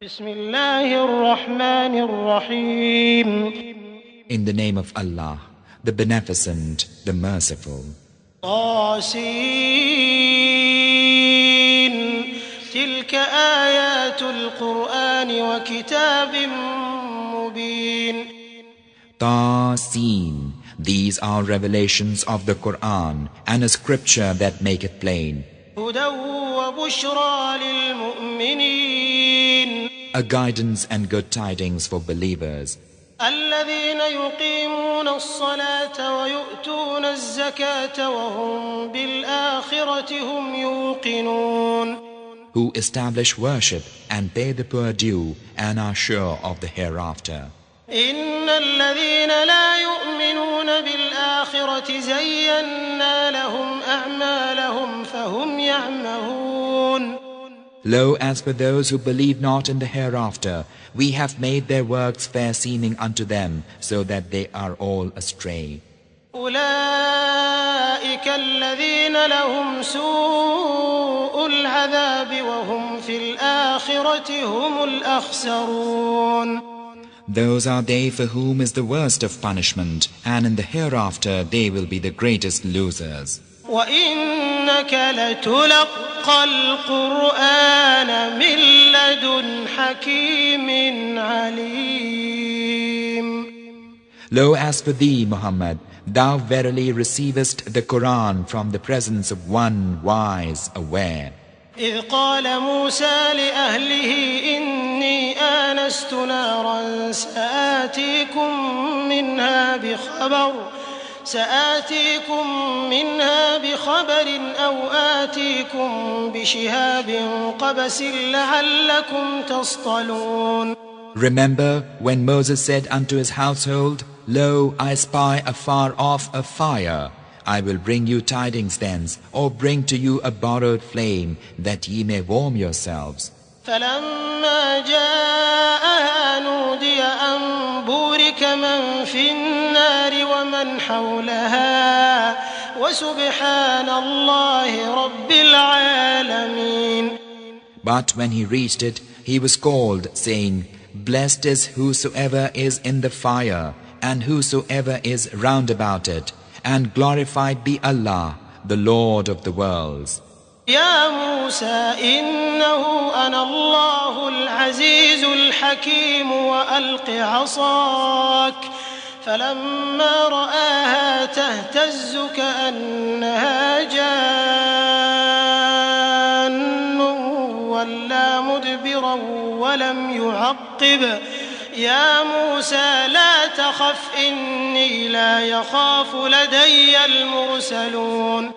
بسم الله الرحمن الرحيم. In the name of Allah, the Beneficent, the Merciful. طاسين تلك آيات القرآن وكتاب مبين. Tasin, these are revelations of the Quran and a scripture that make it plain. هدى وبشرى للمؤمنين. A guidance and good tidings for believers. الذين يقيمون الصلاة ويؤتون الزكاة وهم بالآخرة هم يوقنون. Who establish worship and pay the poor due and are sure of the hereafter. إن الذين لا يؤمنون بالآخرة زينا لهم أعمالهم فهم يعمهون. Lo, as for those who believe not in the hereafter, we have made their works fair seeming unto them, so that they are all astray. أولئك الذين لهم سوء العذاب وهم في الآخرة هم الأخسرون. Those are they for whom is the worst of punishment, and in the hereafter they will be the greatest losers. وإنك لتلقى القرآن من لدن حكيم عليم. Lo, as for thee, Muhammad, thou verily receivest the Quran from the presence of one wise, aware. إذ قال موسى لأهله إني آنست نارا سآتيكم منها بخبر أو آتيكم بشهاب قبس لعلكم تصطلون. Remember when Moses said unto his household, Lo, I spy afar off a fire. I will bring you tidings thence, or bring to you a borrowed flame, that ye may warm yourselves. فلما جاءها نودي أن بورك من في النار ومن حولها وسبحان الله رب العالمين. But when he reached it, he was called, saying, Blessed is whosoever is in the fire, and whosoever is round about it, and glorified be Allah, the Lord of the worlds. يا موسى إنه أنا الله العزيز الحكيم وألق عصاك فلما رآها تهتز كأنها جان ولا مدبرا ولم يعقب يا موسى لا تخف إني لا يخاف لدي المرسلون.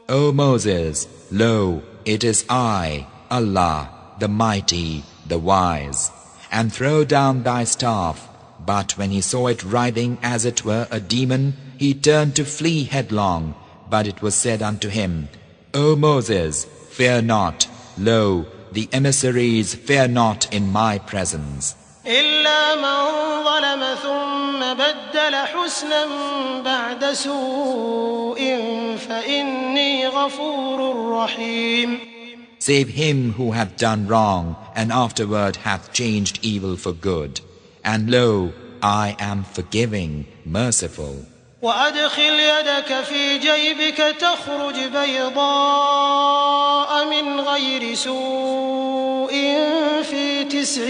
O Moses, lo, it is I, Allah, the Mighty, the Wise, and throw down thy staff. But when he saw it writhing as it were a demon, he turned to flee headlong. But it was said unto him, O Moses, fear not. Lo, the emissaries fear not in my presence. إلا من ظلم ثم بدل حسنا بعد سوء فإني غفور رحيم. Save him who hath done wrong and afterward hath changed evil for good. And lo, I am forgiving, merciful. وأدخل يدك في جيبك تخرج بيضاء من غير سوء في تسع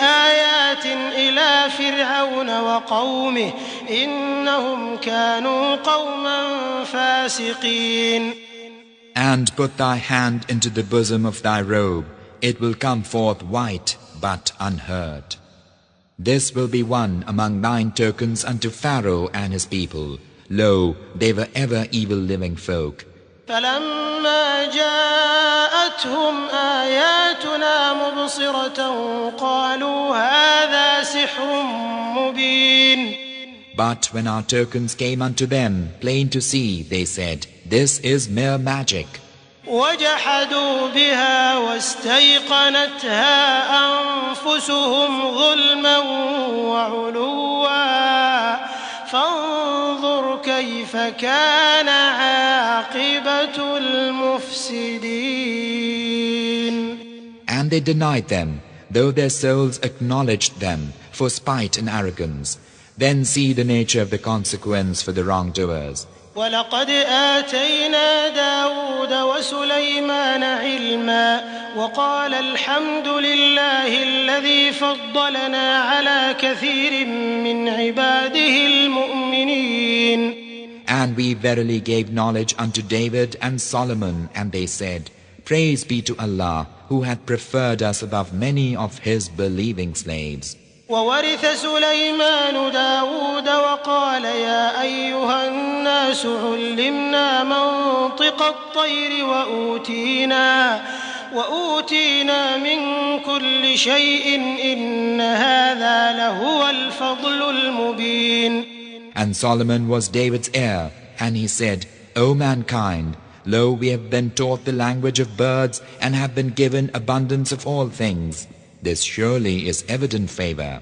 آيات إلى فرعون وقومه إنهم كانوا قوما فاسقين. And put thy hand into the bosom of thy robe. It will come forth white but unhurt. This will be one among 9 tokens unto Pharaoh and his people. Lo, they were ever evil living folk. فلما جاءتهم آياتنا مبصرة قالوا هذا سحر مبين. But when our tokens came unto them, plain to see, they said, This is mere magic. وجحدوا بها واستيقنتها أنفسهم ظلما وعلوا فانظر كيف كان عاقبة المفسدين. and they denied them, though their souls acknowledged them for spite and arrogance. Then see the nature of the consequence for the wrongdoers. ولقد آتينا داود وسليمان علما وقال الحمد لله الذي فضلنا على كثير من عباده المؤمنين. And we verily gave knowledge unto David and Solomon, and they said, Praise be to Allah, who hath preferred us above many of his believing slaves. وورث سليمان داود وقال يا أيها الناس علمنا منطق الطير وأوتينا من كل شيء إن هذا لهو الفضل المبين. And Solomon was David's heir, and he said, O mankind, lo, we have been taught the language of birds and have been given abundance of all things. This surely is evident favor.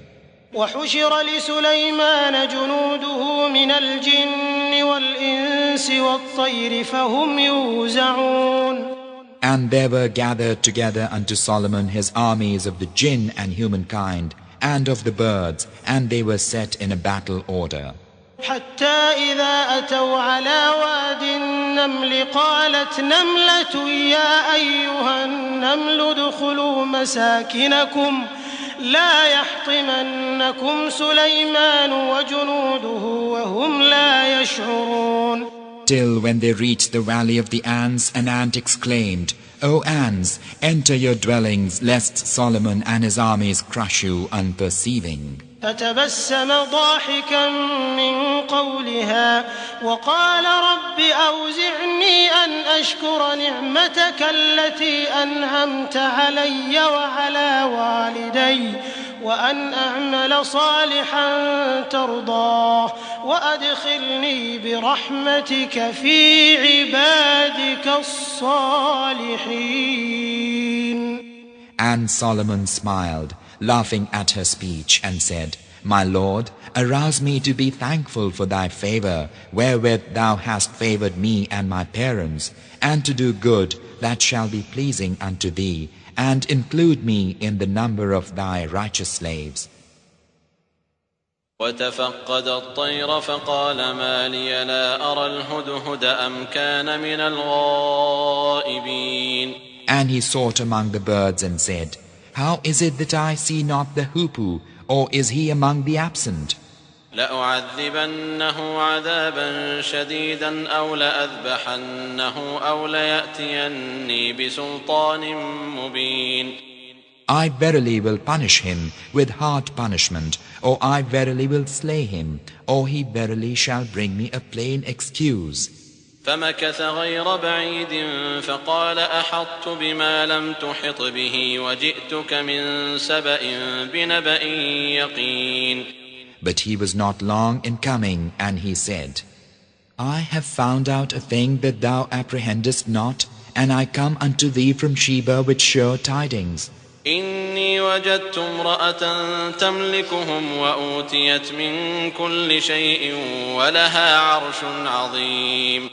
وحشر لسليمان جنوده من الجن والإنس والطير فهم يوزعون. And there were gathered together unto Solomon his armies of the jinn and humankind, and of the birds, and they were set in a battle order. حتى إذا أتوا على واد النمل قالت نملة يا أيها النمل ادخلوا مساكنكم لا يحطمنكم سليمان وجنوده وهم لا يشعرون. Till when they reached the valley of the ants, an ant exclaimed, O ants, enter your dwellings, lest Solomon and his armies crush you unperceiving. فتبسم ضاحكا من قولها وقال رب أوزعني أن أشكر نعمتك التي أنعمت علي وعلى والدي وأن أعمل صالحا ترضاه وأدخلني برحمتك في عبادك الصالحين. And Solomon smiled, laughing at her speech, and said, My Lord, arouse me to be thankful for thy favor, wherewith thou hast favored me and my parents, and to do good that shall be pleasing unto thee, and include me in the number of thy righteous slaves. وتفقد الطير فقال ما لي لا أرى الهدهد أم كان من الغائبين. And he sought among the birds and said, How is it that I see not the hoopoe, or is he among the absent? لأعذبنه عذابا شديدا أو لأذبحنه أو ليأتيني بسلطان مبين. I verily will punish him with hard punishment, or I verily will slay him, or he verily shall bring me a plain excuse. فمكث غير بعيد فقال أحطت بما لم تحط به وجئتك من سبأ بنبأ يقين. But he was not long in coming, and he said, I have found out a thing that thou apprehendest not, and I come unto thee from Sheba with sure tidings. إني وجدت امرأة تملكهم وأوتيت من كل شيء ولها عرش عظيم.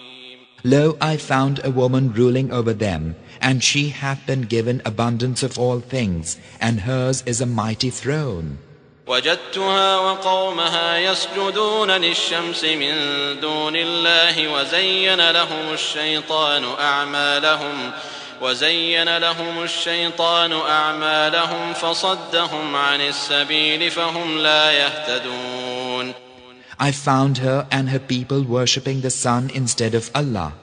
Lo, I found a woman ruling over them, and she hath been given abundance of all things, and hers is a mighty throne. وجدتها وقومها يسجدون للشمس من دون الله وزين لهم الشيطان أعمالهم فصدهم عن السبيل فهم لا يهتدون. I found her and her people worshipping the sun instead of Allah,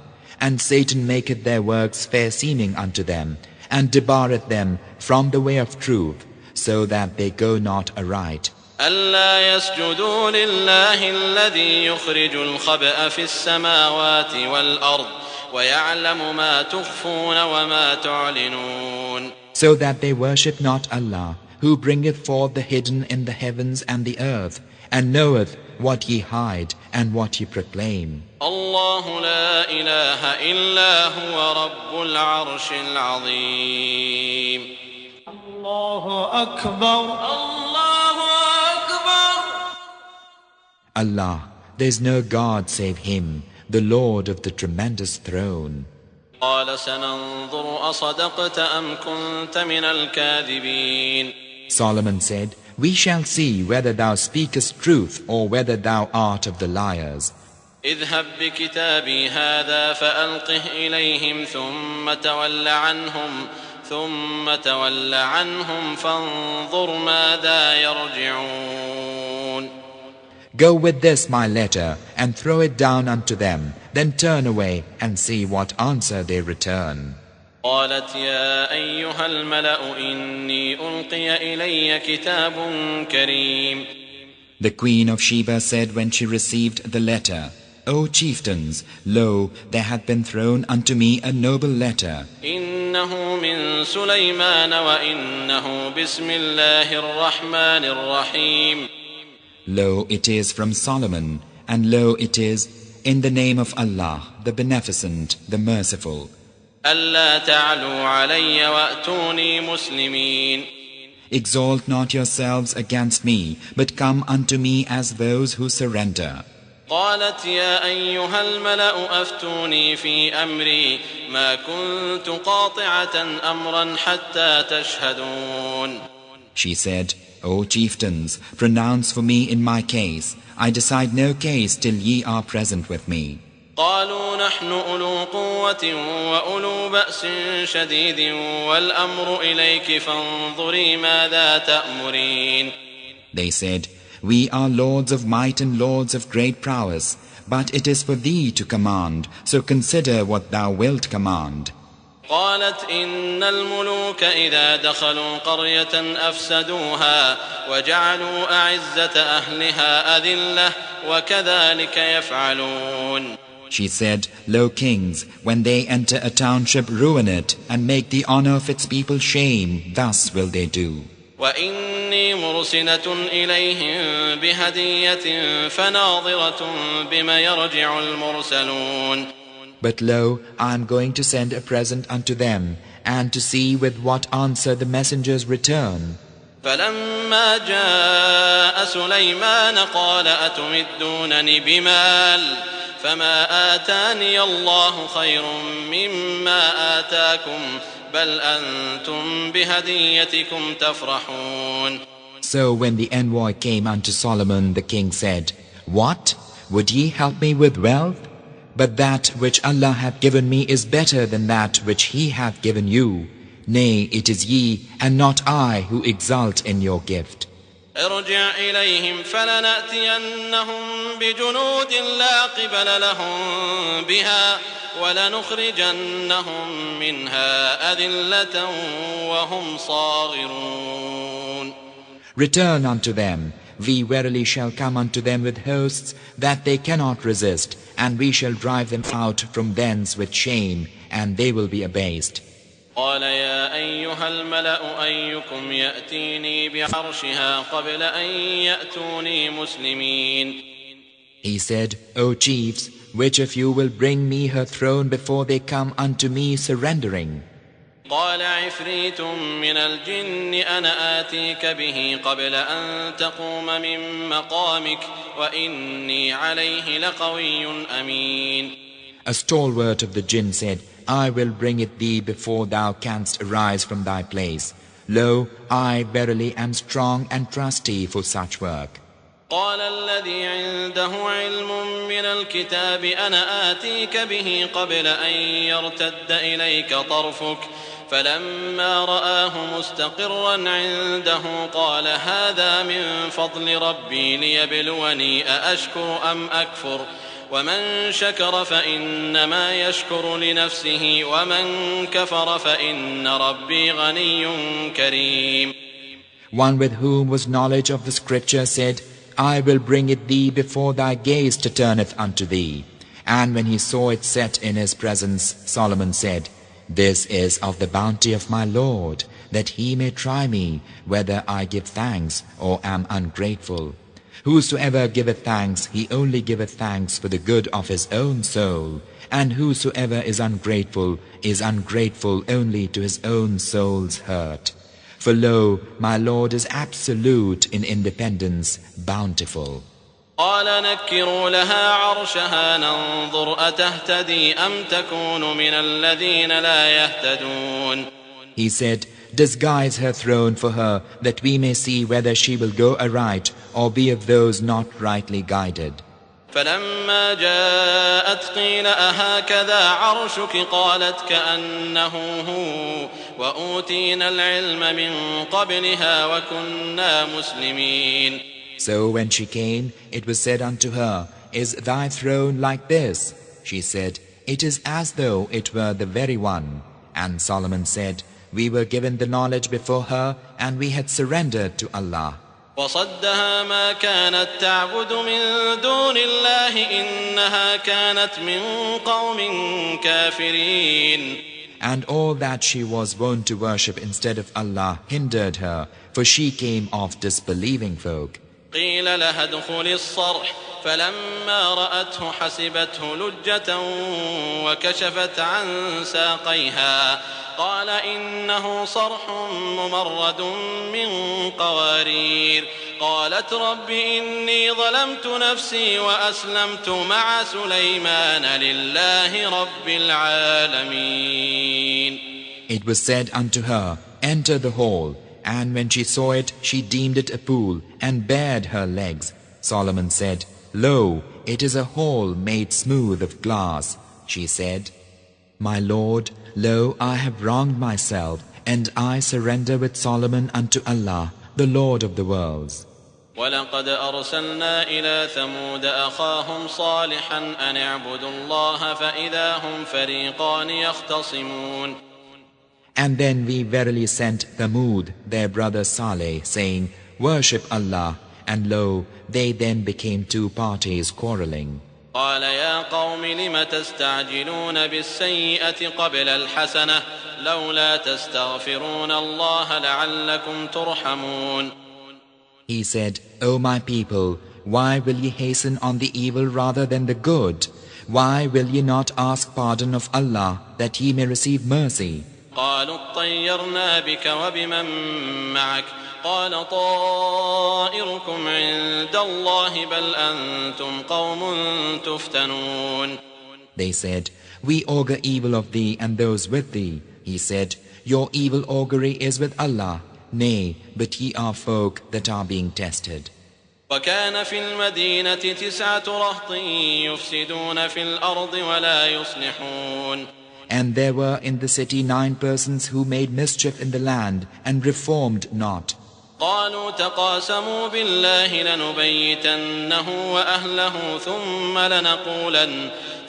and Satan maketh their works fair seeming unto them, and debarreth them from the way of truth, so that they go not aright. ألا يسجدوا لله الذي يخرج الخبأ في السماوات والأرض ويعلم ما تخفون وما تعلنون. So that they worship not Allah, who bringeth forth the hidden in the heavens and the earth, and knoweth what ye hide and what ye proclaim. الله لا إله إلا هو رب العرش العظيم. الله أكبر. الله أكبر. Allah, there is no God save Him, the Lord of the tremendous throne. قال سننظر أصدقت أم كنت من الكاذبين. Solomon said, We shall see whether thou speakest truth or whether thou art of the liars. اذهب بكتابي هذا فألقه إليهم ثم تول عنهم فانظر ماذا يرجعون. Go with this my letter and throw it down unto them, then turn away and see what answer they return. قالت يا أيها الملأ إني ألقي إلي كتاب كريم. The queen of Sheba said when she received the letter, O chieftains, lo, there hath been thrown unto me a noble letter. إنه من سليمان وإنه بسم الله الرحمن الرحيم. Lo, it is from Solomon, and lo, it is in the name of Allah, the Beneficent, the Merciful. ألا تعلوا علي وأتوني مسلمين. Exalt not yourselves against me, but come unto me as those who surrender. قالت يا أيها الملأ أفتوني في أمري ما كنت قاطعة أمرا حتى تشهدون. She said, O chieftains, pronounce for me in my case. I decide no case till ye are present with me. قالوا نحن أولو قوة وأولو بأس شديد والأمر إليك فانظري ماذا تأمرين. They said, We are lords of might and lords of great prowess, but it is for thee to command, so consider what thou wilt command. قالت إن الملوك إذا دخلوا قرية أفسدوها وجعلوا أعزة أهلها أذلة وكذلك يفعلون. She said, Lo kings, when they enter a township, ruin it, and make the honor of its people shame, thus will they do. وإني مرسلة إليهم بهدية فناظرة بما يرجع المرسلون. But lo, I am going to send a present unto them, and to see with what answer the messengers return. فلما جاء سليمان قال أتمدونني بمال فما آتاني الله خير مما آتاكم بل أنتم بهديتكم تفرحون. So when the envoy came unto Solomon, the king said, What? Would ye help me with wealth? But that which Allah hath given me is better than that which He hath given you. Nay, it is ye, and not I, who exult in your gift. ارجع إليهم فلنأتينهم بجنود لا قبل لهم بها ولنخرجنهم منها أذلة وهم صاغرون. Return unto them. We verily shall come unto them with hosts that they cannot resist, and we shall drive them out from thence with shame, and they will be abased. قال يا أيها الملأ أيكم يأتيني بعرشها قبل أن يأتوني مسلمين. He said, O chiefs, which of you will bring me her throne before they come unto me surrendering? قال عفريت من الجن أنا آتيك به قبل أن تقوم من مقامك وإني عليه لقوي أمين. A stalwart of the jinn said, I will bring it thee before thou canst arise from thy place. Lo, I verily am strong and trusty for such work. قال الذي عنده علم من الكتاب أنا آتيك به قبل أن يرتد إليك طرفك فلما رآه مستقرا عنده قال هذا من فضل ربي ليبلوني أأشكر أم أكفر ومن شكر فإنما يشكر لنفسه ومن كفر فإن ربي غني كريم. One with whom was knowledge of the scripture said, I will bring it thee before thy gaze to turneth unto thee. And when he saw it set in his presence, Solomon said, This is of the bounty of my Lord, that he may try me, whether I give thanks or am ungrateful. Whosoever giveth thanks, he only giveth thanks for the good of his own soul, and whosoever is ungrateful only to his own soul's hurt. For lo, my Lord is absolute in independence, bountiful. قال نكروا لها عرشها ننظر أتهتدي أم تكون من الذين لا يهتدون. He said, disguise her throne for her, that we may see whether she will go aright or be of those not rightly guided. فلما جاءت قيل أهكذا عرشك قالت كأنه هو وأوتينا العلم من قبلها وكنا مسلمين. So when she came, it was said unto her, is thy throne like this? She said, it is as though it were the very one. And Solomon said, we were given the knowledge before her, and we had surrendered to Allah. وصدها ما كانت تعبد من دون الله إنها كانت من قوم كافرين. And all that she was wont to worship instead of Allah hindered her, for she came of disbelieving folk. قيل لها ادخل الصرح فلما رأته حسبته لجة وكشفت عن ساقيها قال إنه صرح ممرد من قوارير قالت رب إني ظلمت نفسي وأسلمت مع سليمان لله رب العالمين. It was said unto her, enter the hall. And when she saw it, she deemed it a pool, and bared her legs. Solomon said, lo, it is a hall made smooth of glass. She said, my Lord, lo, I have wronged myself, and I surrender with Solomon unto Allah, the Lord of the worlds. ولقد أرسلنا إلى ثمود أخاهم صالحا أن اعبدوا الله فإذا هم فريقان يختصمون. And then we verily sent Thamud, their brother Saleh, saying, worship Allah, and lo, they then became two parties quarreling. قال يا قوم لم تستعجلون بالسيئة قبل الحسنة لولا تستغفرون الله لعلكم ترحمون. He said, O my people, why will ye hasten on the evil rather than the good? Why will ye not ask pardon of Allah, that ye may receive mercy? قالوا اطيرنا بك وبمن معك قال طائركم عند الله بل أنتم قوم تفتنون. They said, we augur evil of thee and those with thee. He said, your evil augury is with Allah. Nay, but ye are folk that are being tested. وكان في المدينة 9 رهط يفسدون في الأرض ولا يصلحون. And there were in the city 9 persons who made mischief in the land and reformed not. قالوا تقاسموا بالله لنبيتنه وأهله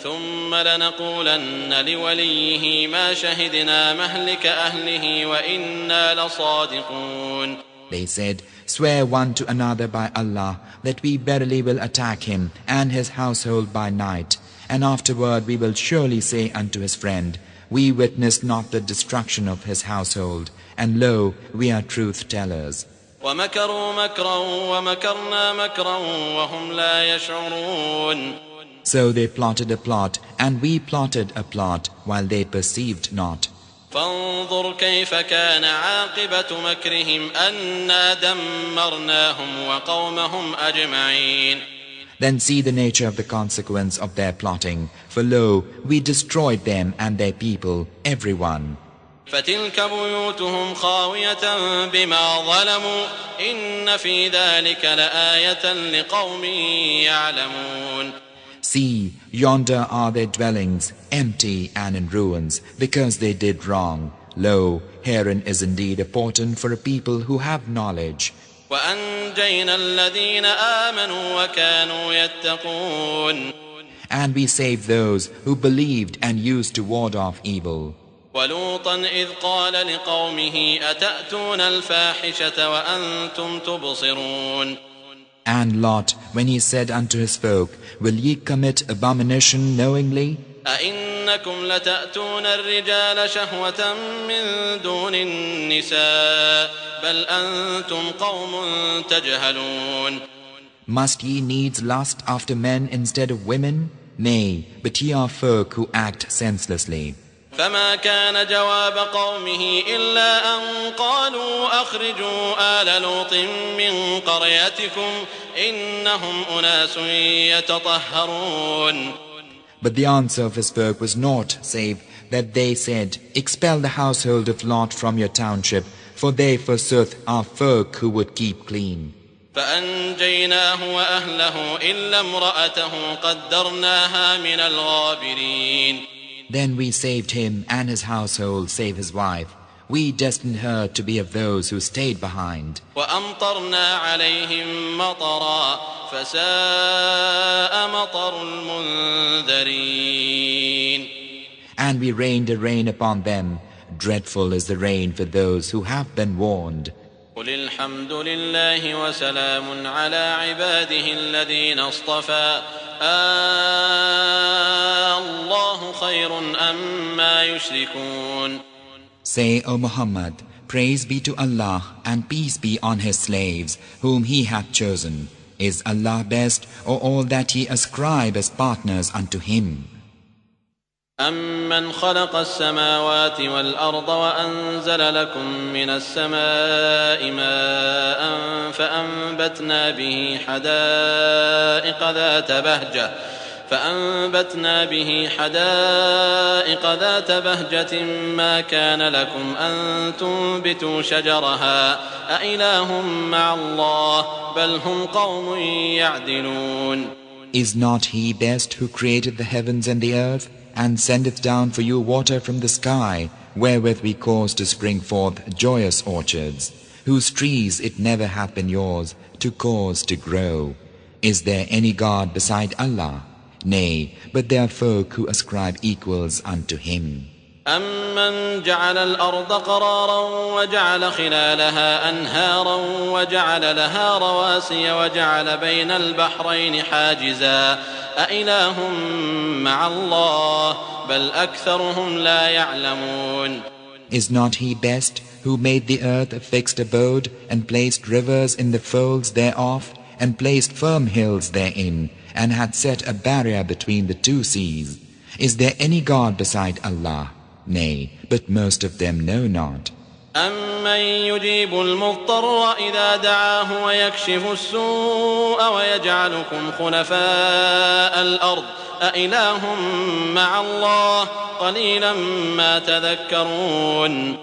ثم لنقولن لوليه ما شهدنا مهلك أهله وإنا لصادقون. They said, swear one to another by Allah that we verily will attack him and his household by night. And afterward we will surely say unto his friend, we witnessed not the destruction of his household, and lo, we are truth-tellers. ومكروا مكرا ومكرنا مكرا وهم لا يشعرون. So they plotted a plot, and we plotted a plot, while they perceived not. فانظر كيف كان عاقبة مكرهم أنا دمرناهم وقومهم أجمعين. Then see the nature of the consequence of their plotting. For lo, we destroyed them and their people, everyone. فتلك بيوتهم خاوية بما ظلموا إن في ذلك لآية لقوم يعلمون. See, yonder are their dwellings, empty and in ruins, because they did wrong. Lo, herein is indeed a portent for a people who have knowledge. وأنجينا الذين آمنوا وكانوا يتقون. And we saved those who believed and used to ward off evil. ولوطا إذ قال لقومه أتأتون الفاحشة وأنتم تبصرون. And Lot, when he said unto his folk, will ye commit abomination knowingly? أئنكم لتأتون الرجال شهوة من دون النساء بل أنتم قوم تجهلون. Must ye needs lust after men instead of women? Nay, but ye are folk who act senselessly. فما كان جواب قومه إلا أن قالوا أخرجوا آل لوط من قريتكم إنهم أناس يتطهرون. But the answer of his folk was naught save that they said, expel the household of Lot from your township, for they forsooth are folk who would keep clean. فأنجيناه وأهله إلا امرأته قدرناها من الغابرين. Then we saved him and his household save his wife. We destined her to be of those who stayed behind. وأمطرنا عليهم مطرا فساء مطر المنذرين. And we rained a rain upon them. Dreadful is the rain for those who have been warned. قل الحمد لله وسلام على عباده الذين اصطفى الله خير أما يشركون. Say, O Muhammad, praise be to Allah and peace be on His slaves whom He hath chosen. Is Allah best, or all that ye ascribe as partners unto Him? أَمَّنْ خَلَقَ السَّمَاوَاتِ وَالْأَرْضَ وَأَنزَلَ لَكُم مِّنَ السَّمَاءِ مَاءً فَأَنبَتْنَا به حدائق ذات بهجة ما كان لكم أن تنبتوا شجرها أإله مع الله بل هم قوم يعدلون. Is not He best who created the heavens and the earth, and sendeth down for you water from the sky, wherewith we cause to spring forth joyous orchards, whose trees it never hath been yours to cause to grow? Is there any God beside Allah? Nay, but there are folk who ascribe equals unto Him. أَمَّنْ جَعَلَ الْأَرْضَ قَرَارًا وَجَعَلَ خِلَالَهَا أَنْهَارًا وَجَعَلَ لَهَا رَوَاسِيَ وَجَعَلَ بَيْنَ الْبَحْرَيْنِ حَاجِزًا أَإِلَٰهٌ مَّعَ اللَّهِ بَلْ أَكْثَرُهُمْ لَا يَعْلَمُونَ. Is not He best who made the earth a fixed abode and placed rivers in the folds thereof and placed firm hills therein and had set a barrier between the two seas? Is there any God beside Allah? Nay, but most of them know not. أَمَّن يُجِيبُ الْمُضْطَرَّ إِذَا دَعَاهُ وَيَكْشِفُ السُّوءَ وَيَجْعَلُكُمْ خُلَفَاءَ الْأَرْضِ أَإِلَٰهٌ مَّعَ اللَّهِ قَلِيلًا مَّا تَذَكَّرُونَ.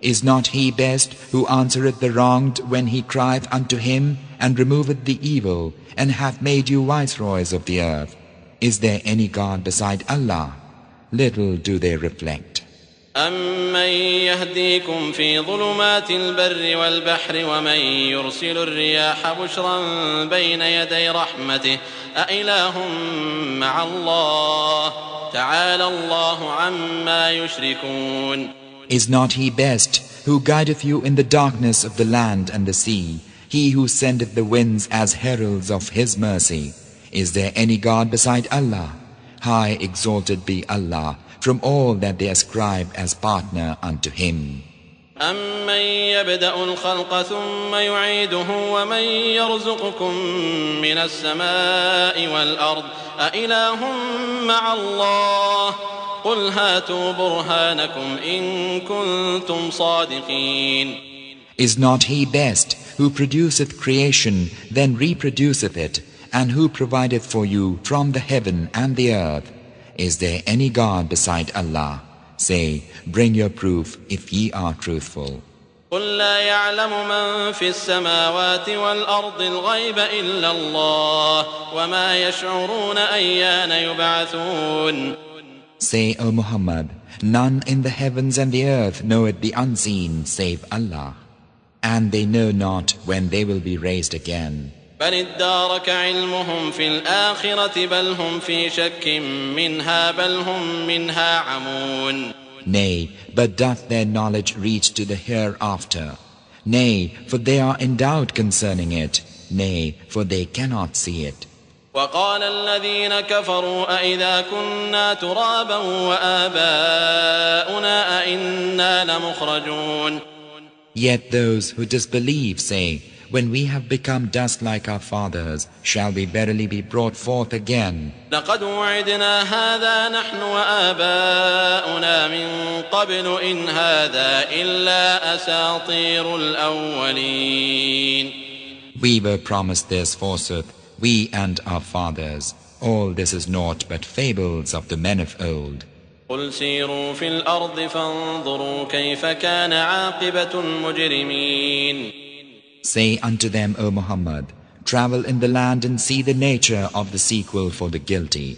Is not He best who answereth the wronged when he crieth unto Him, and removeth the evil, and hath made you viceroys of the earth? Is there any God beside Allah? Little do they reflect. أَمَّن يَهْدِيكُمْ فِي ظُلُمَاتِ الْبَرِّ وَالْبَحْرِ وَمَن يُرْسِلُ الرِّيَاحَ بُشْرًا بَيْنَ يَدَيْ رَحْمَتِهِ أَإِلَٰهٌ مَّعَ اللَّهِ تَعَالَى اللَّهُ عَمَّا يُشْرِكُونَ. Is not He best who guideth you in the darkness of the land and the sea, He who sendeth the winds as heralds of His mercy? Is there any God beside Allah? High exalted be Allah from all that they ascribe as partner unto Him. أَمَّن يَبْدَأُ الْخَلْقَ ثُمَّ يُعِيدُهُ وَمَن يَرْزُقُكُم مِّنَ السَّمَاءِ وَالْأَرْضِ أَإِلَٰهٌ مَّعَ اللَّهِ قُلْ هَاتُوا بُرْهَانَكُمْ إِن كُنتُمْ صَادِقِينَ. Is not He best who produceth creation, then reproduceth it, and who provideth for you from the heaven and the earth? Is there any God beside Allah? Say, bring your proof if ye are truthful. قُل لَّا يَعْلَمُ مَن فِي السَّمَاوَاتِ وَالْأَرْضِ الْغَيْبَ إِلَّا اللَّهُ وَمَا يَشْعُرُونَ أَيَّانَ يُبْعَثُونَ. Say, O Muhammad, none in the heavens and the earth knoweth the unseen save Allah, and they know not when they will be raised again. بل ادارك علمهم في الآخرة بل هم في شك منها بل هم منها عمون. Nay, but doth their knowledge reach to the hereafter? Nay, for they are in doubt concerning it. Nay, for they cannot see it. وقال الذين كفروا أئذا كنا ترابا وآباؤنا أئنا لمخرجون. Yet those who disbelieve say, when we have become dust like our fathers, shall we verily be brought forth again? لقد وعدنا هذا نحن وآباؤنا من قبل إن هذا إلا أساطير الأولين. We were promised this, forsooth, we and our fathers. All this is naught but fables of the men of old. قل سيروا في الأرض فانظروا كيف كان عاقبة المجرمين. Say unto them, O Muhammad, travel in the land and see the nature of the sequel for the guilty.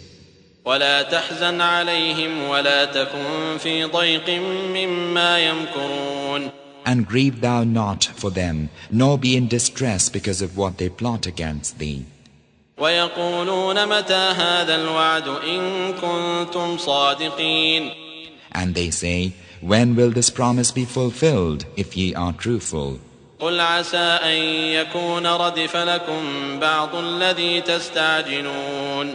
ولا تحزن عليهم ولا تكن في ضيق مما يمكرون. And grieve thou not for them, nor be in distress because of what they plot against thee. ويقولون متى هذا الوعد إن كنتم صادقين. And they say, when will this promise be fulfilled, if ye are truthful? قل عسى أن يكون ردف لكم بعض الذي تستعجلون.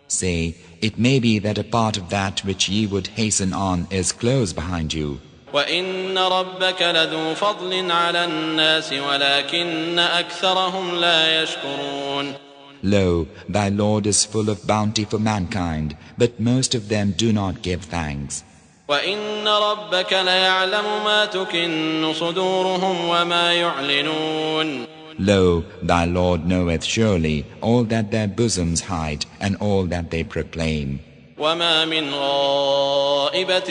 Say, it may be that a part of that which ye would hasten on is close behind you. وإن ربك لذو فضل على الناس ولكن أكثرهم لا يشكرون. Lo, thy Lord is full of bounty for mankind, but most of them do not give thanks. وإن ربك ليعلم ما تكن صدورهم وما يعلنون. Lo, thy Lord knoweth surely all that their bosoms hide and all that they proclaim. وما من غائبة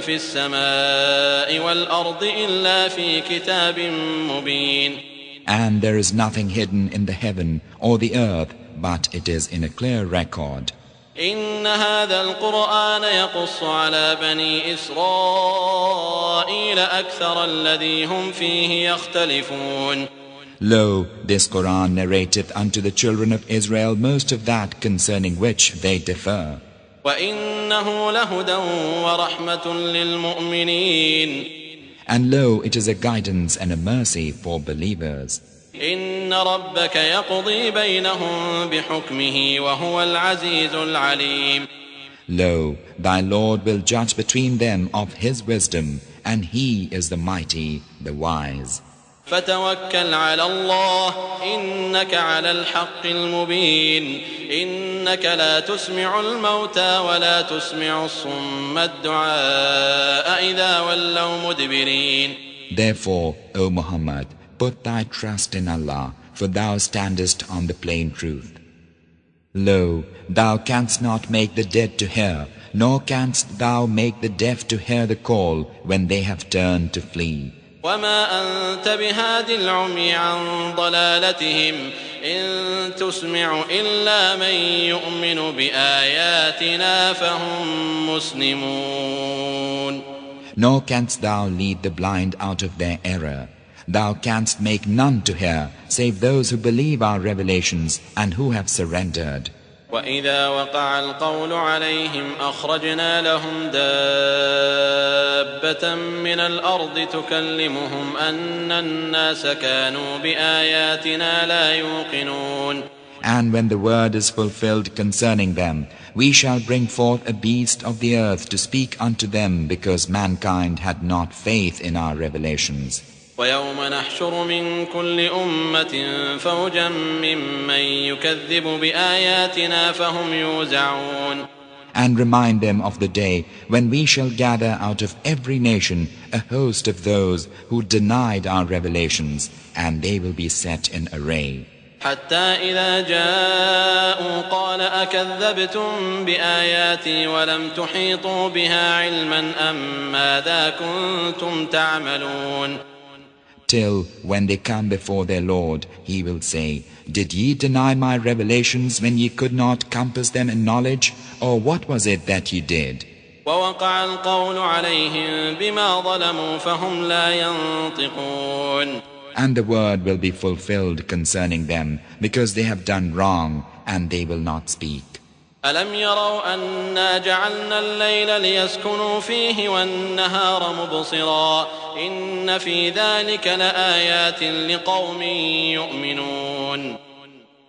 في السماء والأرض إلا في كتاب مبين. And there is nothing hidden in the heaven or the earth, but it is in a clear record. إن هذا القرآن يقص على بني إسرائيل أكثر الذي هم فيه يختلفون. Lo, this Quran narrateth unto the children of Israel most of that concerning which they differ. وإنه لهدى ورحمة للمؤمنين. And lo, it is a guidance and a mercy for believers. إن ربك يقضي بينهم بحكمه وهو العزيز العليم. Lo, thy Lord will judge between them of his wisdom, and he is the mighty, the wise. فتوكل على الله إنك على الحق المبين. إنك لا تسمع الموتى ولا تسمع الصم الدعاء إذا ولوا مدبرين. Therefore, O Muhammad, put thy trust in Allah, for thou standest on the plain truth. Lo, thou canst not make the dead to hear, nor canst thou make the deaf to hear the call when they have turned to flee. وما أنت بهاد العمي عن ضلالتهم إن تسمع إلا من يؤمن بآياتنا فهم مسلمون. Nor canst thou lead the blind out of their error. Thou canst make none to hear, save those who believe our revelations and who have surrendered. وإذا وقع القول عليهم أخرجنا لهم دابة من الأرض تكلمهم أن الناس كانوا بآياتنا لا يوقنون. And when the word is fulfilled concerning them, we shall bring forth a beast of the earth to speak unto them, because mankind had not faith in our revelations. ويوم نحشر من كل أمة فوجا ممن يكذب بآياتنا فهم يوزعون. And remind them of the day when we shall gather out of every nation a host of those who denied our revelations, and they will be set in array. حتى إذا جاءوا قال أكذبتم بآياتي ولم تحيطوا بها علما أم ماذا كنتم تعملون. Till when they come before their Lord, he will say, did ye deny my revelations when ye could not compass them in knowledge? Or what was it that ye did? ووقع القول عليهم بما ظلموا فهم لا ينطقون. And the word will be fulfilled concerning them, because they have done wrong, and they will not speak. ألم يروا أنا جعلنا الليل ليسكنوا فيه والنهار مبصرا إن في ذلك لآيات لقوم يؤمنون.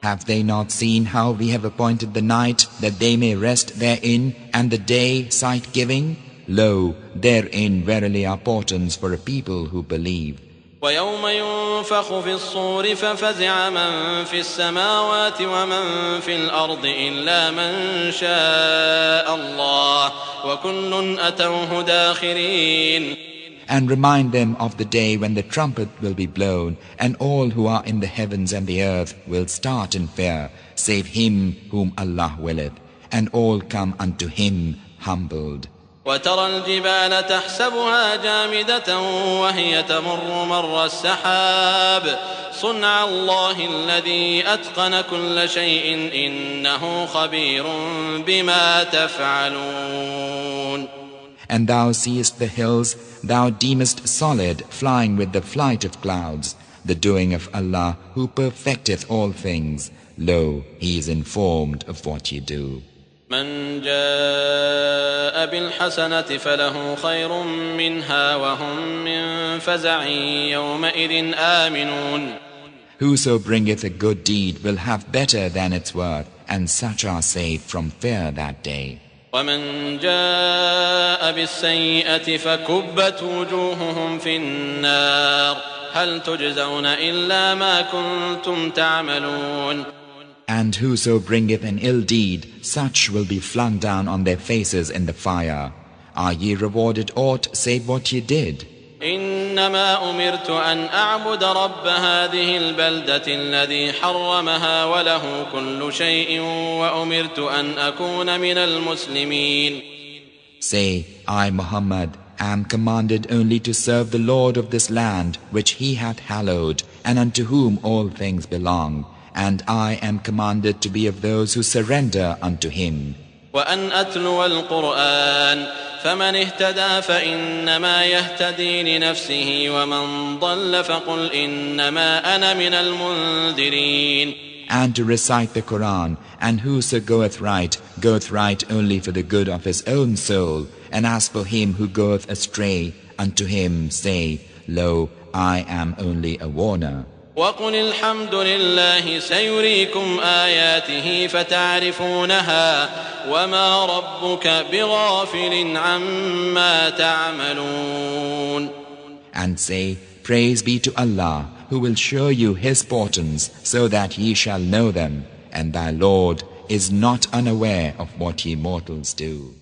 Have they not seen how we have appointed the night that they may rest therein, and the day sight-giving? Lo, therein verily are portents for a people who believe. ويوم ينفخ في الصور ففزع من في السماوات ومن في الأرض إلا من شاء الله وكل أتوه داخرين. And remind them of the day when the trumpet will be blown, and all who are in the heavens and the earth will start in fear, save him whom Allah willeth, and all come unto him humbled. وترى الجبال تحسبها جامدة وهي تمر مر السحاب صنع الله الذي أتقن كل شيء إنه خبير بما تفعلون. And thou seest the hills, thou deemest solid, flying with the flight of clouds, the doing of Allah, who perfecteth all things. Lo, he is informed of what ye do. من جاء بالحسنة فله خير منها وهم من فزع يومئذ آمنون. Whoso bringeth a good deed will have better than its worth, and such are saved from fear that day. ومن جاء بالسيئة فكبت وجوههم في النار هل تجزون إلا ما كنتم تعملون. And whoso bringeth an ill deed, such will be flung down on their faces in the fire. Are ye rewarded aught save what ye did? إنما أمرت أن أعبد رب هذه البلدة الذي حرمها وله كل شيء وأمرت أن أكون من المسلمين. Say, I, Muhammad, am commanded only to serve the Lord of this land which he hath hallowed, and unto whom all things belong. And I am commanded to be of those who surrender unto him. وأن أتلو القرآن فمن اهتدى فإنما يهتدي لنفسه ومن ضل فقل إنما أنا من المنذرين. And to recite the Quran, and whoso goeth right only for the good of his own soul. And as for him who goeth astray, unto him say, Lo, I am only a warner. وقل الحمد لله سيريكم آياته فتعرفونها وما ربك بغافل عما تعملون. And say, Praise be to Allah, who will show you his portents, so that ye shall know them, and thy Lord is not unaware of what ye mortals do.